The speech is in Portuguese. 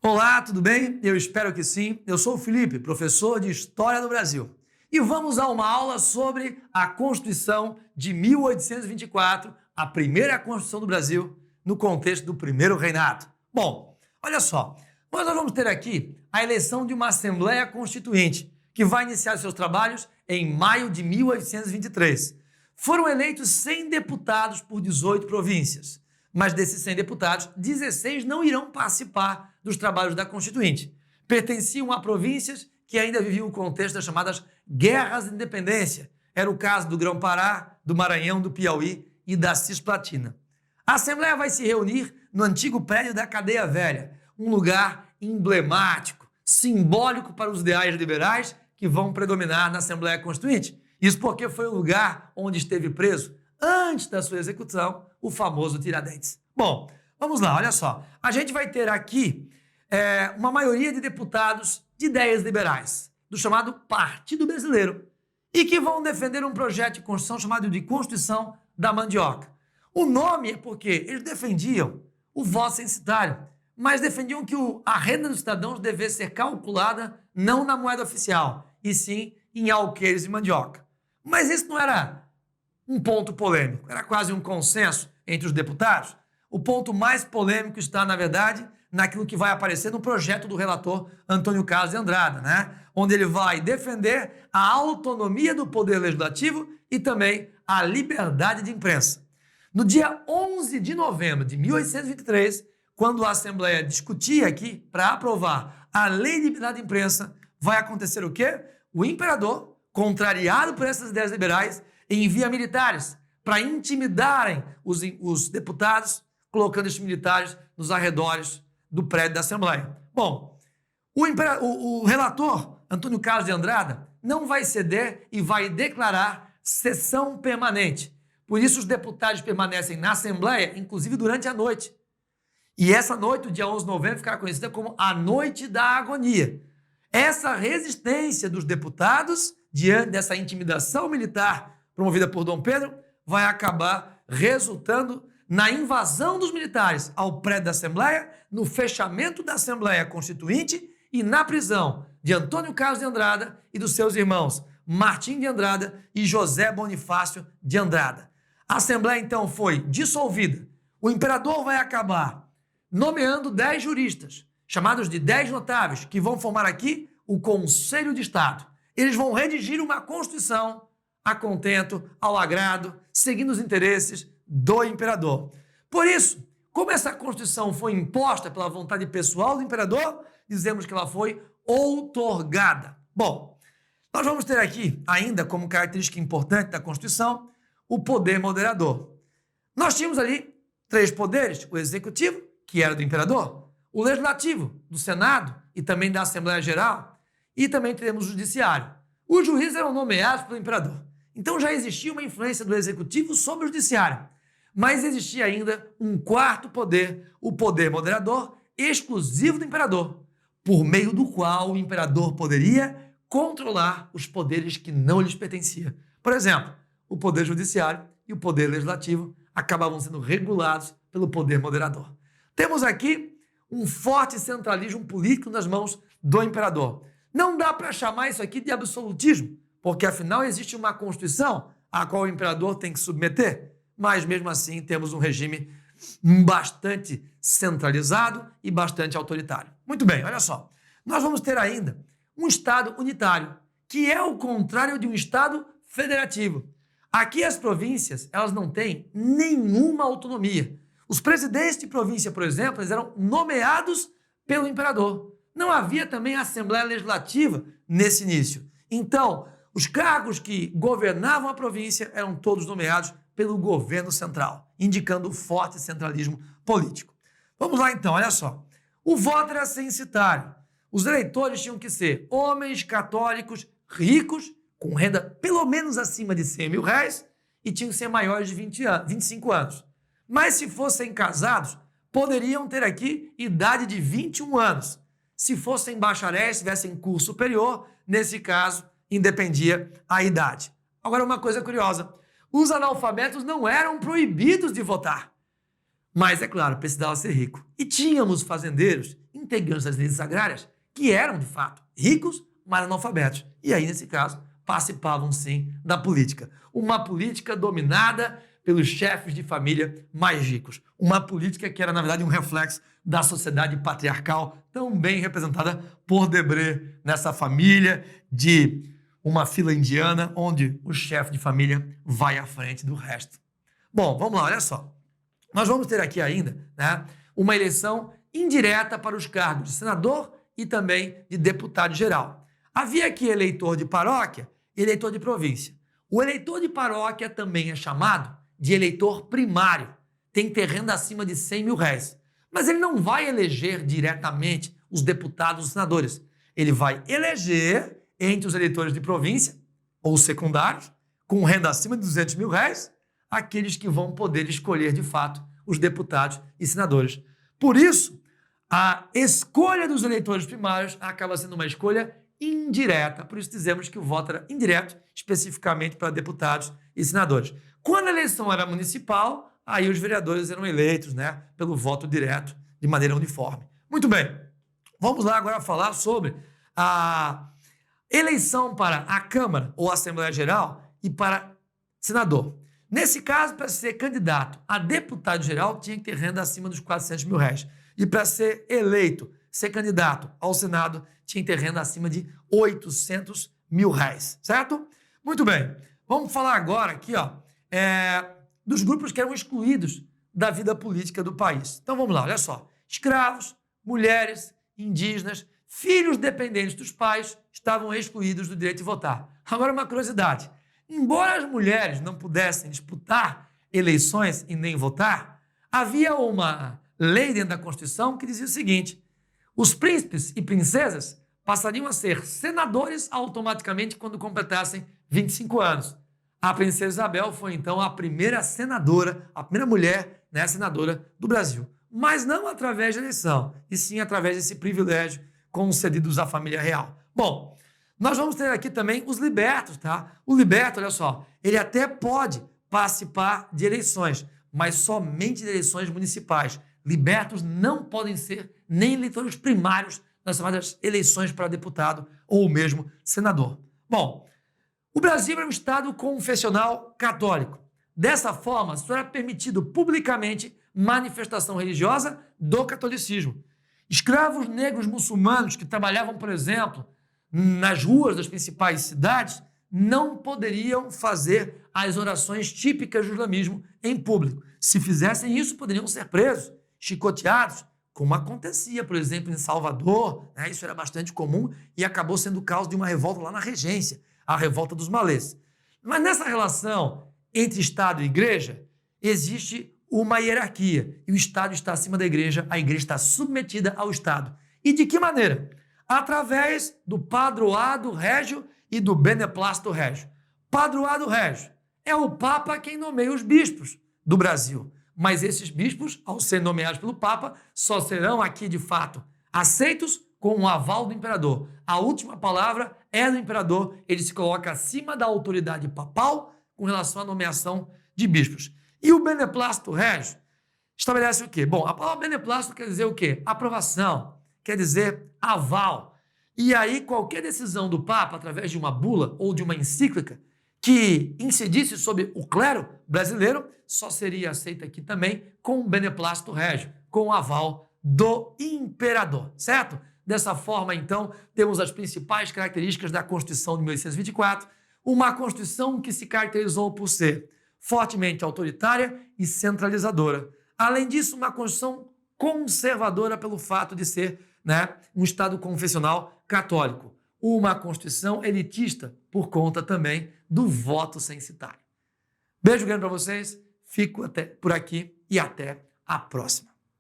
Olá, tudo bem? Eu espero que sim. Eu sou o Felipe, professor de História do Brasil. E vamos a uma aula sobre a Constituição de 1824, a primeira Constituição do Brasil, no contexto do primeiro reinado. Bom, olha só, nós vamos ter aqui a eleição de uma Assembleia Constituinte, que vai iniciar seus trabalhos em maio de 1823. Foram eleitos 100 deputados por 18 províncias. Mas desses 100 deputados, 16 não irão participar dos trabalhos da Constituinte. Pertenciam a províncias que ainda viviam o contexto das chamadas guerras de independência. Era o caso do Grão-Pará, do Maranhão, do Piauí e da Cisplatina. A Assembleia vai se reunir no antigo prédio da Cadeia Velha, um lugar emblemático, simbólico para os ideais liberais que vão predominar na Assembleia Constituinte. Isso porque foi o lugar onde esteve preso, antes da sua execução, o famoso Tiradentes. Bom, vamos lá, olha só. A gente vai ter aqui uma maioria de deputados de ideias liberais, do chamado Partido Brasileiro, e que vão defender um projeto de Constituição chamado de Constituição da Mandioca. O nome é porque eles defendiam o voto censitário, mas defendiam que a renda dos cidadãos devesse ser calculada não na moeda oficial, e sim em alqueires de mandioca. Mas isso não era um ponto polêmico, era quase um consenso entre os deputados. O ponto mais polêmico está, na verdade, naquilo que vai aparecer no projeto do relator Antônio Carlos de Andrada, né? Onde ele vai defender a autonomia do poder legislativo e também a liberdade de imprensa. No dia 11 de novembro de 1823, quando a Assembleia discutia aqui para aprovar a Lei de Liberdade de Imprensa, vai acontecer o quê? O imperador, contrariado por essas ideias liberais, envia militares para intimidarem os deputados, colocando esses militares nos arredores do prédio da Assembleia. Bom, o relator, Antônio Carlos de Andrada, não vai ceder e vai declarar sessão permanente. Por isso, os deputados permanecem na Assembleia, inclusive durante a noite. E essa noite, o dia 11 de novembro, ficará conhecida como a Noite da Agonia. Essa resistência dos deputados, diante dessa intimidação militar promovida por Dom Pedro, vai acabar resultando na invasão dos militares ao prédio da Assembleia, no fechamento da Assembleia Constituinte e na prisão de Antônio Carlos de Andrada e dos seus irmãos Martim de Andrada e José Bonifácio de Andrada. A Assembleia, então, foi dissolvida. O imperador vai acabar nomeando 10 juristas, chamados de 10 notáveis, que vão formar aqui o Conselho de Estado. Eles vão redigir uma Constituição a contento, ao agrado, seguindo os interesses do imperador. Por isso, como essa Constituição foi imposta pela vontade pessoal do imperador, dizemos que ela foi outorgada. Bom, nós vamos ter aqui, ainda como característica importante da Constituição, o poder moderador. Nós tínhamos ali 3 poderes: o executivo, que era do imperador, o legislativo, do Senado e também da Assembleia Geral, e também teremos o judiciário. Os juízes eram nomeados pelo imperador. Então já existia uma influência do executivo sobre o judiciário. Mas existia ainda um 4º poder, o poder moderador, exclusivo do imperador, por meio do qual o imperador poderia controlar os poderes que não lhes pertenciam. Por exemplo, o poder judiciário e o poder legislativo acabavam sendo regulados pelo poder moderador. Temos aqui um forte centralismo político nas mãos do imperador. Não dá para chamar isso aqui de absolutismo, porque afinal existe uma Constituição a qual o imperador tem que submeter, mas mesmo assim temos um regime bastante centralizado e bastante autoritário. Muito bem, olha só, nós vamos ter ainda um Estado unitário, que é o contrário de um Estado federativo. Aqui as províncias, elas não têm nenhuma autonomia. Os presidentes de província, por exemplo, eles eram nomeados pelo imperador. Não havia também Assembleia Legislativa nesse início. Então, os cargos que governavam a província eram todos nomeados pelo governo central, indicando o forte centralismo político. Vamos lá então, olha só. O voto era censitário. Os eleitores tinham que ser homens católicos ricos, com renda pelo menos acima de R$100 mil, e tinham que ser maiores de 25 anos. Mas se fossem casados, poderiam ter aqui idade de 21 anos. Se fossem bacharéis, tivessem curso superior, nesse caso, independia a idade. Agora, uma coisa curiosa, os analfabetos não eram proibidos de votar. Mas, é claro, precisava ser rico. E tínhamos fazendeiros integrantes das elites agrárias que eram, de fato, ricos, mas analfabetos. E aí, nesse caso, participavam, sim, da política. Uma política dominada pelos chefes de família mais ricos. Uma política que era, na verdade, um reflexo da sociedade patriarcal, tão bem representada por Debré, nessa família de uma fila indiana, onde o chefe de família vai à frente do resto. Bom, vamos lá, olha só. Nós vamos ter aqui ainda, né, uma eleição indireta para os cargos de senador e também de deputado geral. Havia aqui eleitor de paróquia e eleitor de província. O eleitor de paróquia também é chamado de eleitor primário. Tem que ter renda acima de 100 mil reais. Mas ele não vai eleger diretamente os deputados e os senadores. Ele vai eleger entre os eleitores de província ou secundários, com renda acima de 200 mil reais, aqueles que vão poder escolher, de fato, os deputados e senadores. Por isso, a escolha dos eleitores primários acaba sendo uma escolha indireta. Por isso dizemos que o voto era indireto, especificamente para deputados e senadores. Quando a eleição era municipal, aí os vereadores eram eleitos, né, pelo voto direto, de maneira uniforme. Muito bem, vamos lá agora falar sobre a eleição para a Câmara ou Assembleia Geral e para senador. Nesse caso, para ser candidato a deputado geral, tinha que ter renda acima dos 400 mil reais. E para ser eleito, ser candidato ao Senado, tinha que ter renda acima de 800 mil reais, certo? Muito bem, vamos falar agora aqui, ó, dos grupos que eram excluídos da vida política do país. Então vamos lá, olha só. Escravos, mulheres, indígenas, filhos dependentes dos pais estavam excluídos do direito de votar. Agora uma curiosidade. Embora as mulheres não pudessem disputar eleições e nem votar, havia uma lei dentro da Constituição que dizia o seguinte: os príncipes e princesas passariam a ser senadores automaticamente quando completassem 25 anos. A princesa Isabel foi, então, a primeira senadora, a primeira mulher, né, senadora do Brasil. Mas não através de eleição, e sim através desse privilégio concedidos à família real. Bom, nós vamos ter aqui também os libertos, tá? O liberto, olha só, ele até pode participar de eleições, mas somente de eleições municipais. Libertos não podem ser nem eleitores primários nas chamadas eleições para deputado ou mesmo senador. Bom, o Brasil é um estado confessional católico. Dessa forma, só era permitido publicamente manifestação religiosa do catolicismo. Escravos negros muçulmanos que trabalhavam, por exemplo, nas ruas das principais cidades, não poderiam fazer as orações típicas do islamismo em público. Se fizessem isso, poderiam ser presos, chicoteados, como acontecia, por exemplo, em Salvador, né? Isso era bastante comum e acabou sendo causa de uma revolta lá na Regência, a revolta dos malês. Mas nessa relação entre Estado e Igreja, existe uma hierarquia, e o Estado está acima da Igreja, a Igreja está submetida ao Estado. E de que maneira? Através do padroado régio e do beneplácito régio. Padroado régio é o Papa quem nomeia os bispos do Brasil, mas esses bispos, ao serem nomeados pelo Papa, só serão aqui, de fato, aceitos com o aval do imperador. A última palavra é do imperador, ele se coloca acima da autoridade papal com relação à nomeação de bispos. E o beneplácito régio estabelece o quê? Bom, a palavra beneplácito quer dizer o quê? Aprovação, quer dizer aval. E aí qualquer decisão do Papa, através de uma bula ou de uma encíclica, que incidisse sobre o clero brasileiro, só seria aceita aqui também com o beneplácito régio, com o aval do imperador, certo? Dessa forma, então, temos as principais características da Constituição de 1824, uma Constituição que se caracterizou por ser fortemente autoritária e centralizadora. Além disso, uma Constituição conservadora pelo fato de ser, né, um Estado confessional católico. Uma Constituição elitista por conta também do voto censitário. Beijo grande para vocês, fico por aqui e até a próxima.